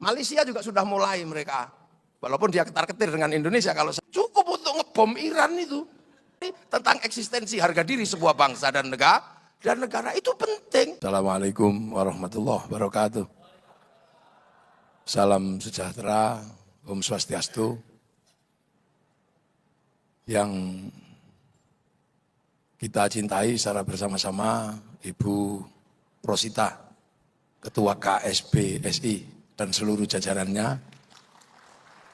Malaysia juga sudah mulai mereka. Walaupun dia ketar-ketir dengan Indonesia, kalau cukup untuk ngebom Iran itu. Tentang eksistensi harga diri sebuah bangsa dan negara itu penting. Assalamualaikum warahmatullahi wabarakatuh. Salam sejahtera, Om Swastiastu. Yang kita cintai secara bersama-sama Ibu Rosita, Ketua KSB SI dan seluruh jajarannya,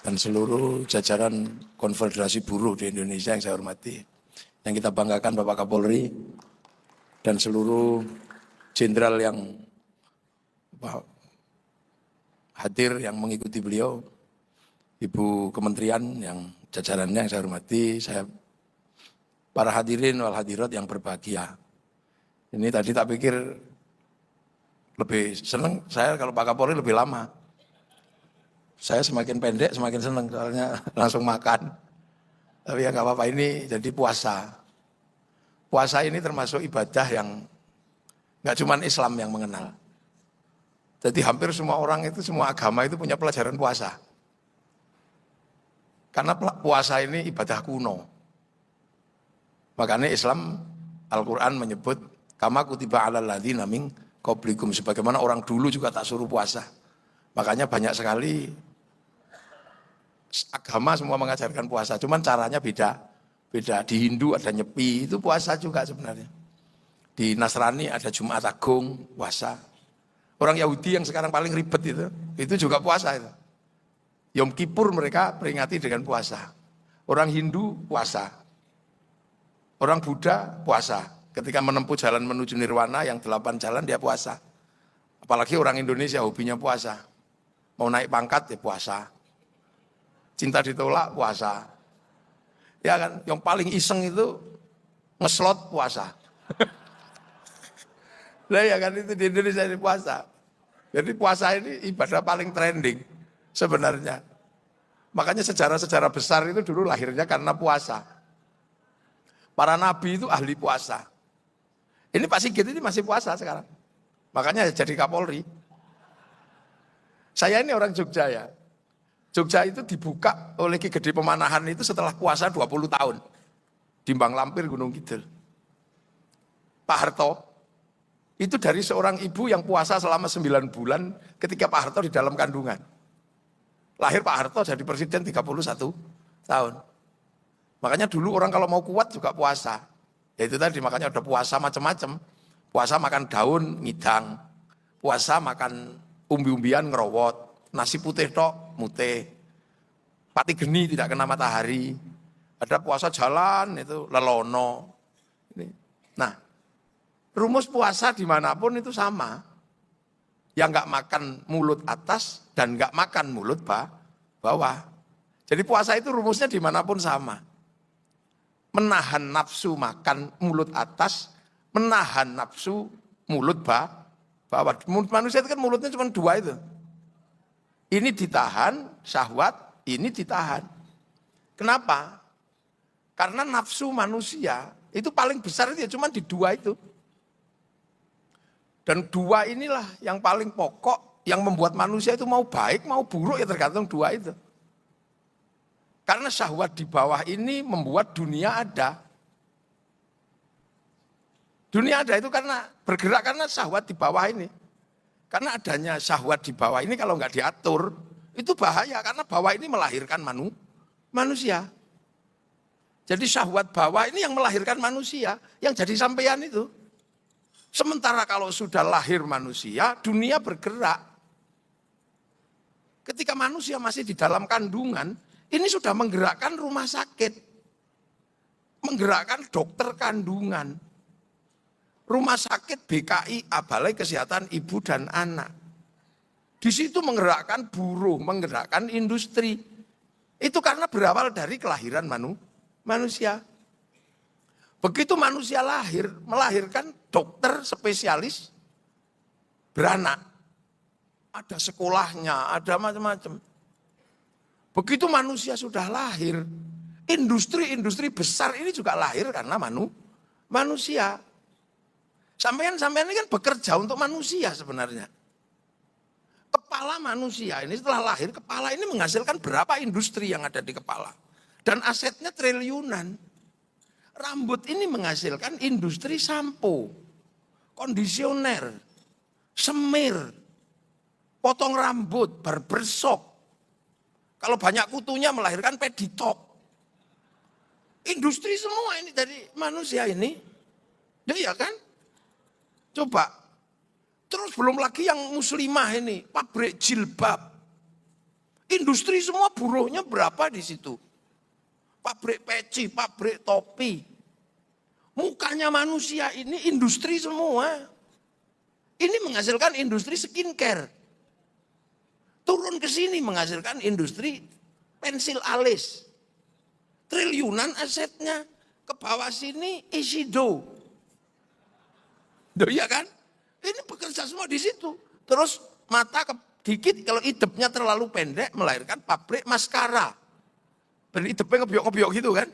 dan seluruh jajaran Konfederasi Buruh di Indonesia yang saya hormati. Yang kita banggakan Bapak Kapolri dan seluruh jenderal yang hadir yang mengikuti beliau, Ibu Kementerian yang jajarannya yang saya hormati, para hadirin wal hadirat yang berbahagia. Ini tadi tak pikir lebih senang saya kalau Pak Kapolri lebih lama. Saya semakin pendek semakin senang soalnya langsung makan. Tapi ya nggak apa-apa, ini jadi puasa. Puasa ini termasuk ibadah yang nggak cuma Islam yang mengenal. Jadi hampir semua orang itu, semua agama itu punya pelajaran puasa. Karena puasa ini ibadah kuno. Makanya Islam, Al-Quran menyebut, kama kutiba alal ladzina min qablikum, sebagaimana orang dulu juga tak suruh puasa. Makanya banyak sekali agama semua mengajarkan puasa, cuman caranya beda. Di Hindu ada Nyepi, itu puasa juga sebenarnya. Di Nasrani ada Jumat Agung, puasa. Orang Yahudi yang sekarang paling ribet itu juga puasa itu. Yom Kippur mereka peringati dengan puasa. Orang Hindu puasa. Orang Buddha puasa. Ketika menempuh jalan menuju nirwana yang 8 jalan dia puasa. Apalagi orang Indonesia hobinya puasa. Mau naik pangkat ya puasa. Cinta ditolak puasa. Ya kan, yang paling iseng itu ngeslot puasa. Nah ya kan, itu di Indonesia ini puasa. Jadi puasa ini ibadah paling trending sebenarnya. Makanya sejarah-sejarah besar itu dulu lahirnya karena puasa. Para nabi itu ahli puasa. Ini Pak Sigit ini masih puasa sekarang. Makanya jadi Kapolri. Saya ini orang Jogja ya. Jogja itu dibuka oleh Ki Gede Pemanahan itu setelah puasa 20 tahun. Di Mbang Lampir, Gunung Kidul. Pak Harto, itu dari seorang ibu yang puasa selama 9 bulan ketika Pak Harto di dalam kandungan. Lahir Pak Harto jadi presiden 31 tahun. Makanya dulu orang kalau mau kuat juga puasa. Ya itu tadi, makanya ada puasa macam-macam. Puasa makan daun, ngidang. Puasa makan umbi-umbian, ngerowot. Nasi putih tok, mutih. Pati geni tidak kena matahari. Ada puasa jalan itu lelono. Nah, rumus puasa dimanapun itu sama. Yang nggak makan mulut atas dan nggak makan mulut bawah. Jadi puasa itu rumusnya dimanapun sama. Menahan nafsu makan mulut atas, menahan nafsu mulut bawah. Manusia itu kan mulutnya cuma 2 itu. Ini ditahan, syahwat, ini ditahan. Kenapa? Karena nafsu manusia itu paling besar itu ya cuma di 2 itu. Dan 2 inilah yang paling pokok yang membuat manusia itu mau baik, mau buruk ya tergantung 2 itu. Karena syahwat di bawah ini membuat dunia ada. Dunia ada itu karena bergerak karena syahwat di bawah ini. Karena adanya syahwat di bawah ini kalau nggak diatur, itu bahaya karena bawah ini melahirkan manusia. Jadi syahwat bawah ini yang melahirkan manusia, yang jadi sampean itu. Sementara kalau sudah lahir manusia, dunia bergerak. Ketika manusia masih di dalam kandungan, ini sudah menggerakkan rumah sakit. Menggerakkan dokter kandungan. Rumah sakit BKI, Balai Kesehatan Ibu dan Anak. Di situ menggerakkan buruh, menggerakkan industri. Itu karena berawal dari kelahiran manusia. Begitu manusia lahir, melahirkan dokter spesialis beranak. Ada sekolahnya, ada macam-macam. Begitu manusia sudah lahir, industri-industri besar ini juga lahir karena manusia. Sampean ini kan bekerja untuk manusia sebenarnya. Kepala manusia ini setelah lahir, kepala ini menghasilkan berapa industri yang ada di kepala. Dan asetnya triliunan. Rambut ini menghasilkan industri sampo, kondisioner, semir, potong rambut, barbershop. Kalau banyak kutunya melahirkan peditop. Industri semua ini dari manusia ini. Ya kan? Coba. Terus belum lagi yang muslimah ini, pabrik jilbab. Industri semua buruhnya berapa di situ? Pabrik peci, pabrik topi. Mukanya manusia ini industri semua. Ini menghasilkan industri skincare. Turun ke sini menghasilkan industri pensil alis. Triliunan asetnya. Ke bawah sini Isido. Ya kan? Ini bekerja semua di situ. Terus mata dikit kalau hidupnya terlalu pendek melahirkan pabrik maskara. Hidupnya ngebiok-ngebiok gitu kan.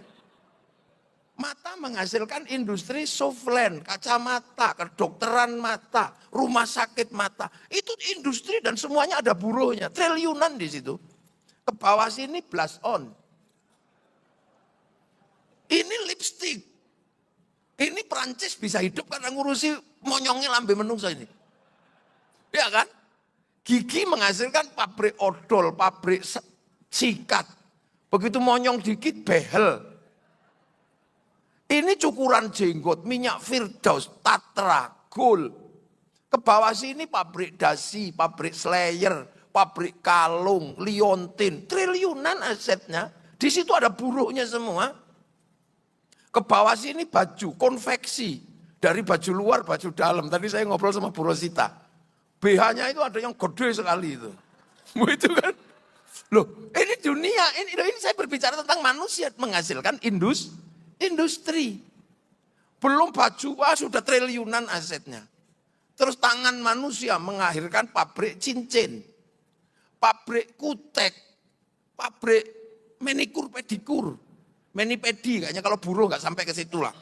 Mata menghasilkan industri softland, kacamata, kedokteran mata, rumah sakit mata. Itu industri dan semuanya ada buruhnya. Triliunan di situ. Ke bawah sini blush on. Ini lipstick. Ini Prancis bisa hidup karena ngurusi monyongnya lambe menungso ini. Ya kan? Gigi menghasilkan pabrik odol, pabrik sikat. Begitu monyong dikit behel. Ini cukuran jenggot, minyak Firdaus, Tatra, Gold. Ke bawah sini pabrik dasi, pabrik Slayer, pabrik kalung, liontin. Triliunan asetnya. Di situ ada buruhnya semua. Ke bawah sini baju, konveksi. Dari baju luar, baju dalam. Tadi saya ngobrol sama Bu Rosita. BH-nya itu ada yang gede sekali itu. Itu kan. Loh, ini dunia, ini saya berbicara tentang manusia menghasilkan industri. Belum baju, sudah triliunan asetnya. Terus tangan manusia mengakhirkan pabrik cincin, pabrik kutek, pabrik manikur pedikur, manipedi kayaknya kalau buruh nggak sampai ke situ lah.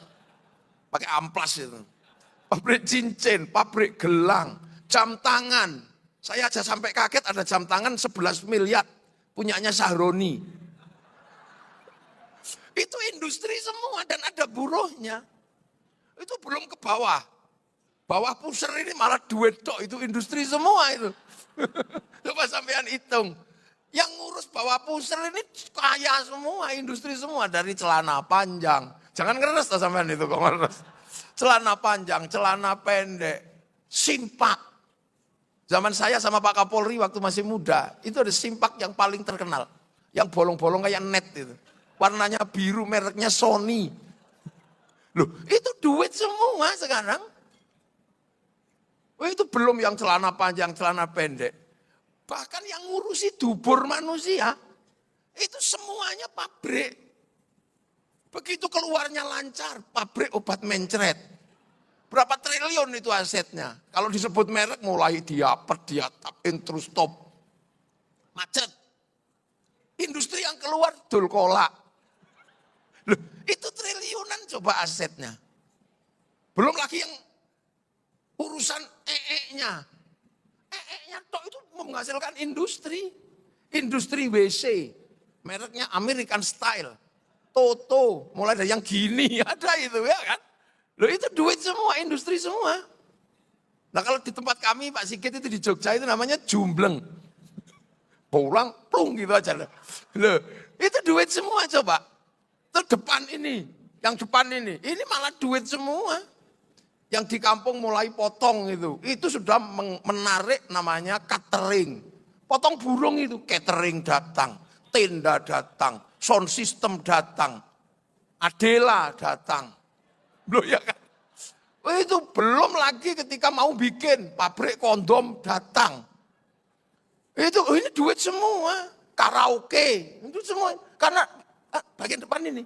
Pakai amplas itu. Pabrik cincin, pabrik gelang, jam tangan. Saya aja sampai kaget ada jam tangan 11 miliar. Punyanya Sahroni. Itu industri semua dan ada buruhnya. Itu belum ke bawah. Bawah pusar ini malah duit tok, itu industri semua itu. Coba sampean hitung. Yang ngurus bawah pusar ini kaya semua, industri semua. Dari celana panjang. Jangan ngeres lah sampean itu kok ngeres. Celana panjang, celana pendek, simpak. Zaman saya sama Pak Kapolri waktu masih muda, itu ada simpak yang paling terkenal. Yang bolong-bolong kayak net itu. Warnanya biru, mereknya Sony. Loh, itu duit semua sekarang. Itu belum yang celana panjang, celana pendek. Bahkan yang ngurusi dubur manusia, itu semuanya pabrik. Begitu keluarnya lancar, pabrik obat mencret. Berapa triliun itu asetnya. Kalau disebut merek mulai diatap, terus top. Macet. Industri yang keluar dul kolak. Loh, itu triliunan coba asetnya. Belum lagi yang urusan EE-nya. EE-nya tok itu menghasilkan industri. Industri WC. Mereknya American Style. Toto, mulai dari yang gini ada itu ya kan. Loh itu duit semua, industri semua. Nah kalau di tempat kami Pak Sigit itu di Jogja itu namanya jumbleng. Pulang, plung gitu aja. Loh itu duit semua coba. Terus depan ini, yang depan ini malah duit semua. Yang di kampung mulai potong itu sudah menarik namanya catering. Potong burung itu, catering datang, tenda datang, sound system datang, Adela datang. Loh ya kan? Itu belum lagi ketika mau bikin pabrik kondom datang. Ini duit semua. Karaoke, itu semua. Karena bagian depan ini.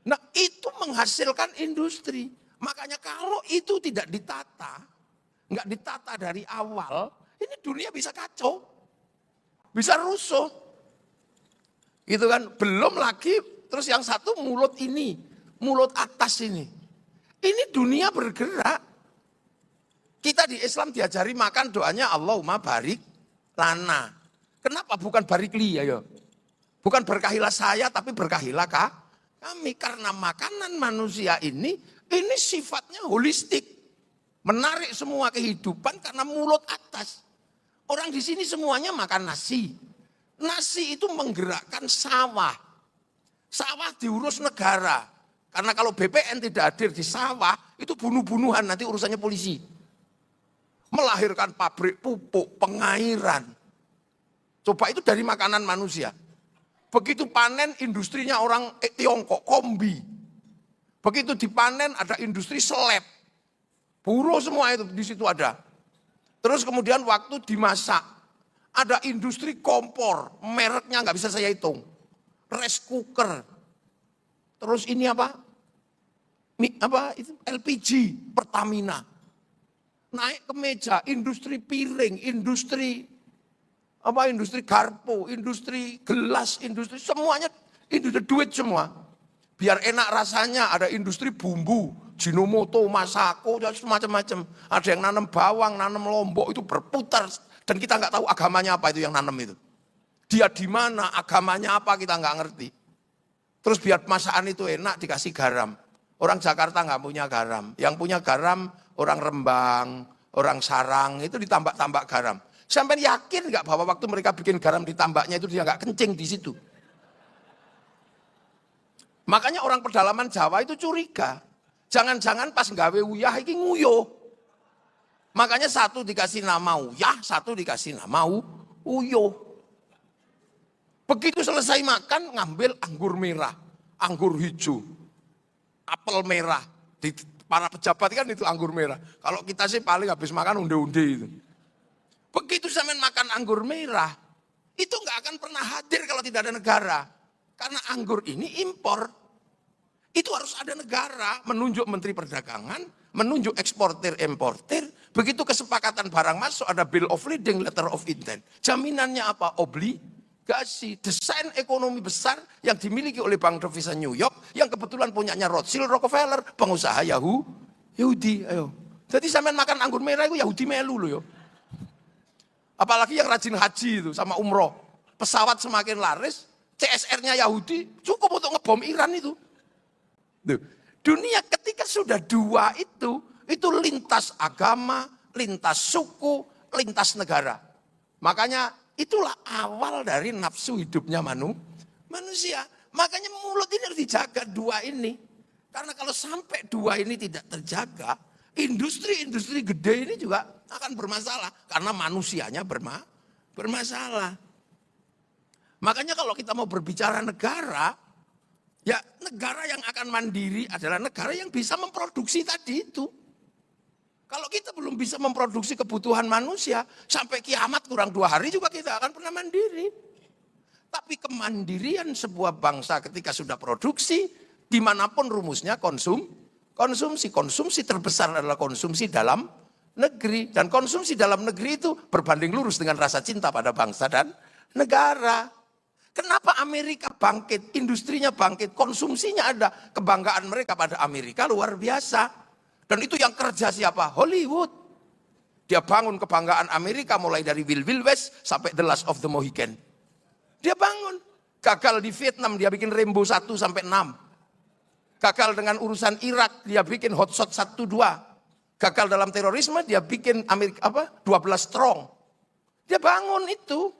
Nah itu menghasilkan industri. Makanya kalau itu tidak ditata, nggak ditata dari awal, ini dunia bisa kacau. Bisa rusuh. Gitu kan? Belum lagi, terus yang satu mulut ini. Mulut atas ini. Ini dunia bergerak. Kita di Islam diajari makan doanya Allahumma barik lana. Kenapa bukan barikli ya? Bukan berkahilah saya tapi berkahilah kami. Karena makanan manusia ini sifatnya holistik. Menarik semua kehidupan karena mulut atas. Orang di sini semuanya makan nasi. Nasi itu menggerakkan sawah. Sawah diurus negara. Karena kalau BPN tidak hadir di sawah, itu bunuh-bunuhan, nanti urusannya polisi. Melahirkan pabrik pupuk, pengairan. Coba itu dari makanan manusia. Begitu panen industrinya orang Tiongkok, kombi. Begitu dipanen ada industri seleb. Buruh semua itu di situ ada. Terus kemudian waktu dimasak, ada industri kompor, mereknya nggak bisa saya hitung. Rice cooker. Terus ini apa? Itu LPG, Pertamina. Naik ke meja, industri piring, industri garpu, industri gelas, industri semuanya industri duit semua. Biar enak rasanya ada industri bumbu, Jinomoto, Masako, semacam-macam. Ada yang nanam bawang, nanam lombok itu berputar dan kita nggak tahu agamanya apa itu yang nanam itu. Dia di mana, agamanya apa kita nggak ngerti. Terus biar masakan itu enak dikasih garam. Orang Jakarta nggak punya garam. Yang punya garam orang Rembang, orang Sarang itu ditambah-tambah garam. Sampai yakin nggak bahwa waktu mereka bikin garam ditambahnya itu dia nggak kencing di situ. Makanya orang pedalaman Jawa itu curiga. Jangan-jangan pas nggawe uyah iki nguyuh. Makanya satu dikasih nama uyah, satu dikasih nama uyuh. Begitu selesai makan ngambil anggur merah, anggur hijau, apel merah. Di para pejabat kan itu anggur merah. Kalau kita sih paling habis makan unde-unde itu. Begitu sampean makan anggur merah, itu nggak akan pernah hadir kalau tidak ada negara. Karena anggur ini impor. Itu harus ada negara menunjuk menteri perdagangan, menunjuk eksportir importir. Begitu kesepakatan barang masuk ada bill of lading, letter of intent. Jaminannya apa? Obligasi. Desain ekonomi besar yang dimiliki oleh Bank Devisa New York yang kebetulan punyanya Rothschild, Rockefeller, pengusaha Yahudi. Ayo. Jadi sampean makan anggur merah itu Yahudi melu loh yo. Apalagi yang rajin haji itu sama umroh. Pesawat semakin laris, CSR-nya Yahudi cukup untuk ngebom Iran itu. Dunia ketika sudah dua itu lintas agama, lintas suku, lintas negara. Makanya itulah awal dari nafsu hidupnya manusia. Makanya mulut ini harus dijaga dua ini. Karena kalau sampai dua ini tidak terjaga, industri-industri gede ini juga akan bermasalah. Karena manusianya bermasalah. Makanya kalau kita mau berbicara negara, ya negara yang akan mandiri adalah negara yang bisa memproduksi tadi itu. Kalau kita belum bisa memproduksi kebutuhan manusia, sampai kiamat kurang 2 hari juga kita akan pernah mandiri. Tapi kemandirian sebuah bangsa ketika sudah produksi, dimanapun rumusnya konsumsi. Konsumsi terbesar adalah konsumsi dalam negeri. Dan konsumsi dalam negeri itu berbanding lurus dengan rasa cinta pada bangsa dan negara. Kenapa Amerika bangkit, industrinya bangkit, konsumsinya ada. Kebanggaan mereka pada Amerika luar biasa. Dan itu yang kerja siapa? Hollywood. Dia bangun kebanggaan Amerika mulai dari Wild Wild West sampai The Last of the Mohican. Dia bangun. Gagal di Vietnam, dia bikin Rambo 1 sampai 6. Gagal dengan urusan Irak, dia bikin Hot Shot 1, 2. Gagal dalam terorisme, dia bikin 12 Strong. Dia bangun itu.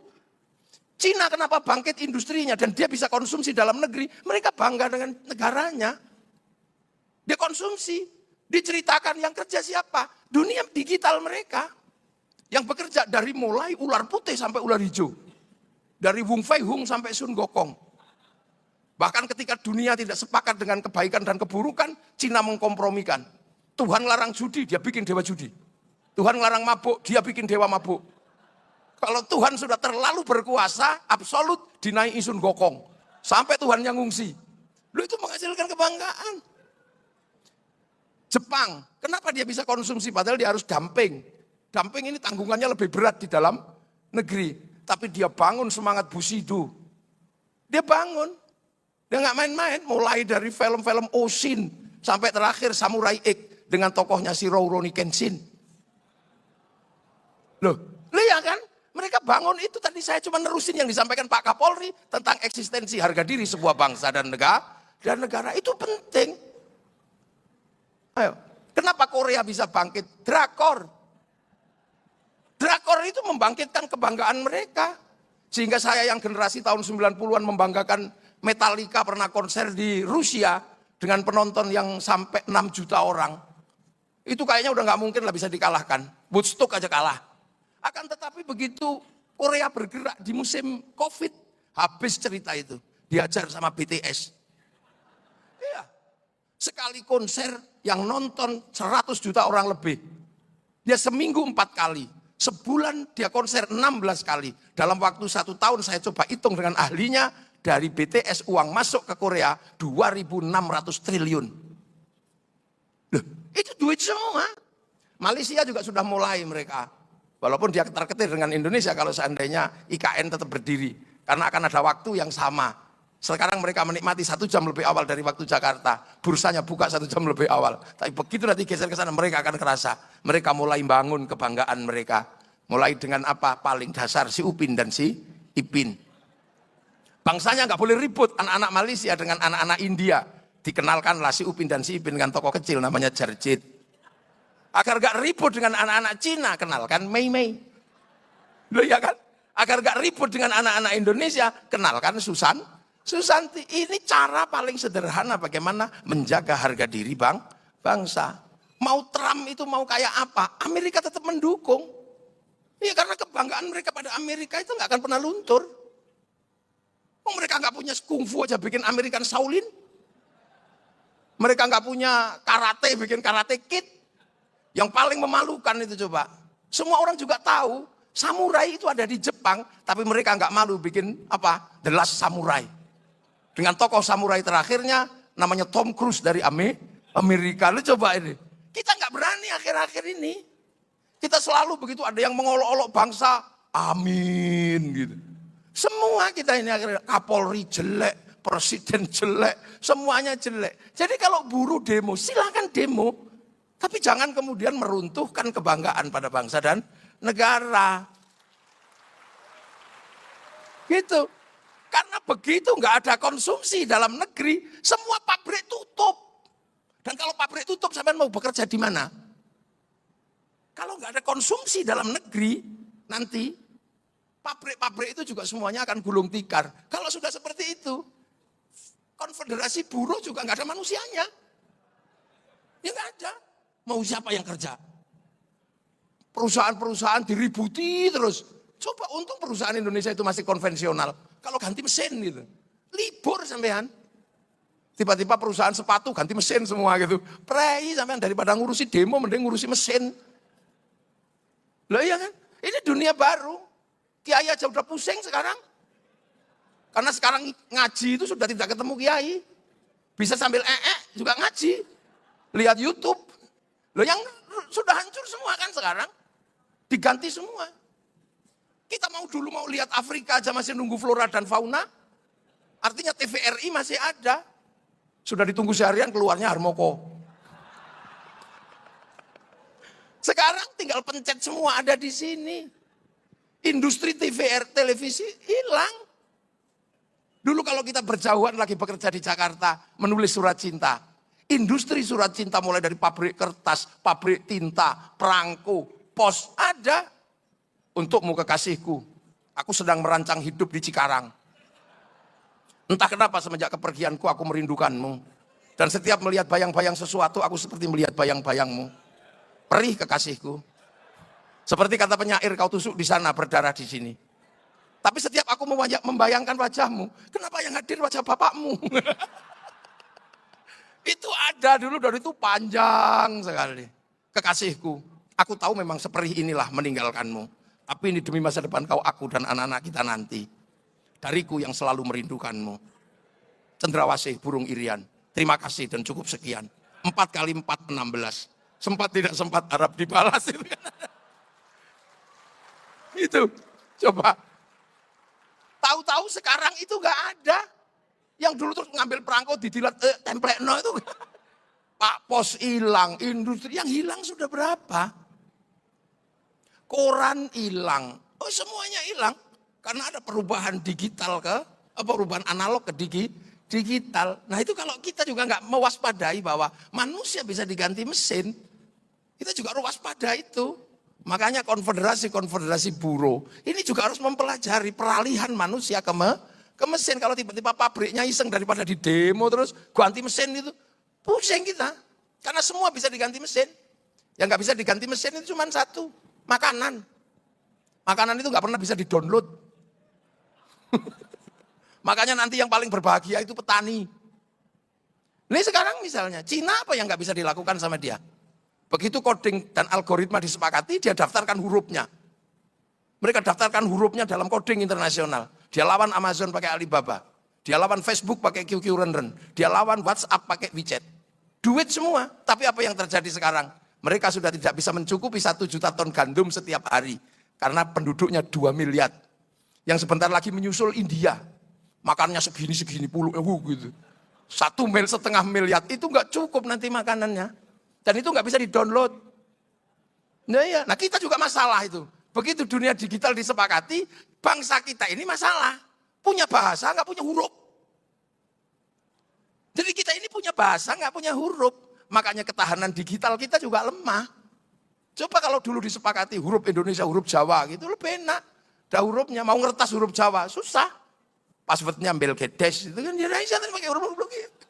Cina kenapa bangkit industrinya dan dia bisa konsumsi dalam negeri. Mereka bangga dengan negaranya. Dia konsumsi. Diceritakan yang kerja siapa? Dunia digital mereka. Yang bekerja dari mulai ular putih sampai ular hijau. Dari Wung Fei Hung sampai Sun Gokong. Bahkan ketika dunia tidak sepakat dengan kebaikan dan keburukan, Cina mengkompromikan. Tuhan larang judi, dia bikin dewa judi. Tuhan larang mabuk, dia bikin dewa mabuk. Kalau Tuhan sudah terlalu berkuasa, absolut dinaiki Sun Gokong. Sampai Tuhan yang ngungsi. Lu itu menghasilkan kebanggaan. Jepang, kenapa dia bisa konsumsi padahal dia harus dumping. Dumping ini tanggungannya lebih berat di dalam negeri. Tapi dia bangun semangat Bushido. Dia bangun. Dia nggak main-main. Mulai dari film-film Oshin sampai terakhir Samurai X dengan tokohnya si Rurouni Kenshin. Loh ya kan? Mereka bangun itu tadi saya cuma nerusin yang disampaikan Pak Kapolri tentang eksistensi harga diri sebuah bangsa dan negara itu penting. Ayo, kenapa Korea bisa bangkit? Drakor. Drakor itu membangkitkan kebanggaan mereka. Sehingga saya yang generasi tahun 90-an membanggakan Metallica pernah konser di Rusia dengan penonton yang sampai 6 juta orang. Itu kayaknya udah nggak mungkin lah bisa dikalahkan. Woodstock aja kalah. Akan tetapi begitu Korea bergerak di musim Covid, habis cerita itu. Diajar sama BTS. Iya. Sekali konser yang nonton 100 juta orang lebih. Dia seminggu 4 kali. Sebulan dia konser 16 kali. Dalam waktu 1 tahun saya coba hitung dengan ahlinya. Dari BTS uang masuk ke Korea 2.600 triliun. Loh, itu duit semua. Malaysia juga sudah mulai mereka. Walaupun dia ketar-ketir dengan Indonesia kalau seandainya IKN tetap berdiri. Karena akan ada waktu yang sama. Sekarang mereka menikmati 1 jam lebih awal dari waktu Jakarta. Bursanya buka 1 jam lebih awal. Tapi begitu nanti geser ke sana mereka akan kerasa. Mereka mulai bangun kebanggaan mereka. Mulai dengan apa? Paling dasar si Upin dan si Ipin. Bangsanya nggak boleh ribut anak-anak Malaysia dengan anak-anak India. Dikenalkanlah si Upin dan si Ipin dengan tokoh kecil namanya Jarjit. Agar nggak ribut dengan anak-anak Cina, kenalkan Mei Mei. Loh ya kan? Agar nggak ribut dengan anak-anak Indonesia, kenalkan Susanti. Ini cara paling sederhana bagaimana menjaga harga diri bangsa. Mau Trump itu mau kayak apa, Amerika tetap mendukung. Iya karena kebanggaan mereka pada Amerika itu nggak akan pernah luntur. Mereka nggak punya kungfu aja bikin American Shaolin. Mereka nggak punya karate bikin karate kid. Yang paling memalukan itu coba. Semua orang juga tahu samurai itu ada di Jepang, tapi mereka nggak malu bikin apa? The Last Samurai. Dengan tokoh samurai terakhirnya namanya Tom Cruise dari Amerika. Lu coba ini. Kita nggak berani akhir-akhir ini. Kita selalu begitu ada yang mengolok-olok bangsa, amin gitu. Semua kita ini akhirnya Kapolri jelek, presiden jelek, semuanya jelek. Jadi kalau buruh demo, silakan demo. Tapi jangan kemudian meruntuhkan kebanggaan pada bangsa dan negara. Gitu. Karena begitu nggak ada konsumsi dalam negeri, semua pabrik tutup. Dan kalau pabrik tutup, sampean mau bekerja di mana? Kalau nggak ada konsumsi dalam negeri, nanti pabrik-pabrik itu juga semuanya akan gulung tikar. Kalau sudah seperti itu, konfederasi buruh juga nggak ada manusianya. Ya nggak ada. Mau siapa yang kerja? Perusahaan-perusahaan diributi terus. Coba untung perusahaan Indonesia itu masih konvensional. Kalau ganti mesin gitu, libur sampean. Tiba-tiba perusahaan sepatu ganti mesin semua gitu. Prei sampean daripada ngurusi demo mending ngurusi mesin. Loh iya kan? Ini dunia baru. Kiai aja udah pusing sekarang. Karena sekarang ngaji itu sudah tidak ketemu kiai. Bisa sambil juga ngaji. Lihat YouTube. Loh yang sudah hancur semua kan sekarang. Diganti semua. Kita dulu mau lihat Afrika aja masih nunggu flora dan fauna. Artinya TVRI masih ada. Sudah ditunggu seharian keluarnya Harmoko. Sekarang tinggal pencet semua ada di sini. Industri televisi hilang. Dulu kalau kita berjauhan lagi bekerja di Jakarta, menulis surat cinta. Industri surat cinta mulai dari pabrik kertas, pabrik tinta, perangko, pos, ada. Untukmu kekasihku, aku sedang merancang hidup di Cikarang. Entah kenapa semenjak kepergianku aku merindukanmu. Dan setiap melihat bayang-bayang sesuatu, aku seperti melihat bayang-bayangmu. Perih kekasihku. Seperti kata penyair, kau tusuk di sana, berdarah di sini. Tapi setiap aku membayangkan wajahmu, kenapa yang hadir wajah bapakmu? Itu ada dulu, dari itu panjang sekali. Kekasihku, aku tahu memang seperih inilah meninggalkanmu. Tapi ini demi masa depan kau, aku dan anak-anak kita nanti. Dariku yang selalu merindukanmu. Cendrawasih burung irian. Terima kasih dan cukup sekian. 4 kali 4, 16. Sempat tidak sempat harap dibalas. Itu, coba. Tahu-tahu sekarang itu nggak ada. Yang dulu terus ngambil perangko didilat templekno itu. Pak pos hilang, industri yang hilang sudah berapa? Koran hilang, Oh semuanya hilang. Karena ada perubahan digital perubahan analog ke digital. Nah itu kalau kita juga nggak mewaspadai bahwa manusia bisa diganti mesin, kita juga harus waspada itu. Makanya konfederasi buruh ini juga harus mempelajari peralihan manusia ke mesin. Kalau tiba-tiba pabriknya iseng daripada di demo terus ganti mesin itu, pusing kita. Karena semua bisa diganti mesin. Yang nggak bisa diganti mesin itu cuma satu, makanan. Makanan itu nggak pernah bisa di-download. Makanya nanti yang paling berbahagia itu petani. Ini sekarang misalnya, Cina apa yang nggak bisa dilakukan sama dia? Begitu coding dan algoritma disepakati, dia daftarkan hurufnya. Mereka daftarkan hurufnya dalam coding internasional. Dia lawan Amazon pakai Alibaba. Dia lawan Facebook pakai QQ Renden. Dia lawan WhatsApp pakai WeChat. Duit semua. Tapi apa yang terjadi sekarang? Mereka sudah tidak bisa mencukupi 1 juta ton gandum setiap hari. Karena penduduknya 2 miliar. Yang sebentar lagi menyusul India. Makannya segini puluh gitu. 1,5 miliar itu nggak cukup nanti makanannya. Dan itu nggak bisa di-download. Nah kita juga masalah itu. Begitu dunia digital disepakati, bangsa kita ini masalah. Punya bahasa, nggak punya huruf. Jadi kita ini punya bahasa, nggak punya huruf. Makanya ketahanan digital kita juga lemah. Coba kalau dulu disepakati huruf Indonesia, huruf Jawa gitu, lebih enak. Ada hurufnya, mau ngertas huruf Jawa, susah. Passwordnya ambil gedes, itu kan dia pakai huruf-huruf gitu.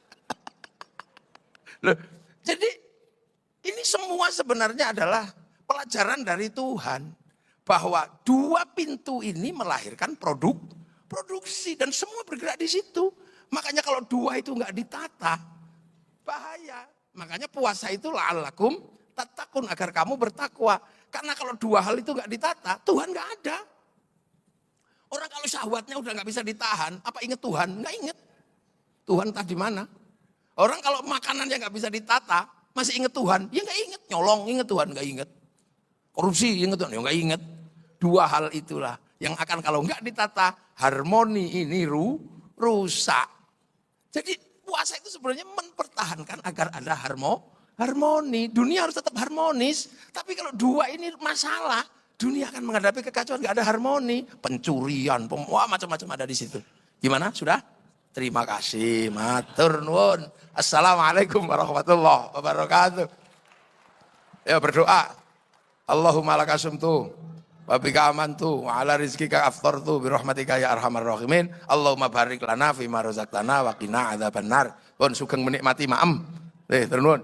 Loh, jadi ini semua sebenarnya adalah pelajaran dari Tuhan. Bahwa 2 pintu ini melahirkan produksi. Dan semua bergerak di situ. Makanya kalau 2 itu nggak ditata, bahaya. Makanya puasa itu la'allakum tattaqun, agar kamu bertakwa. Karena kalau 2 hal itu nggak ditata, Tuhan nggak ada. Orang kalau syahwatnya udah nggak bisa ditahan, apa inget Tuhan? Nggak inget. Tuhan entah di mana. Orang kalau makanannya nggak bisa ditata, masih inget Tuhan? Ya nggak inget. Nyolong inget Tuhan? Nggak inget. Korupsi inget Tuhan? Ya nggak inget. 2 hal itulah yang akan kalau nggak ditata, harmoni ini rusak. Jadi puasa itu sebenarnya mempertahankan agar ada harmoni. Dunia harus tetap harmonis. Tapi kalau 2 ini masalah, dunia akan menghadapi kekacauan, nggak ada harmoni. Pencurian, macam-macam ada di situ. Gimana? Sudah? Terima kasih. Matur nuwun. Assalamualaikum warahmatullahi wabarakatuh. Ya berdoa. Allahumma laka sumtu wa bika amantu wa ala rizkika aftartu bi rahmatika ya arhamar rahimin. Allahumma barik lana fi ma razaqtana wa qina adzabannar. Pun sugeng menikmati maem. Ternuwun.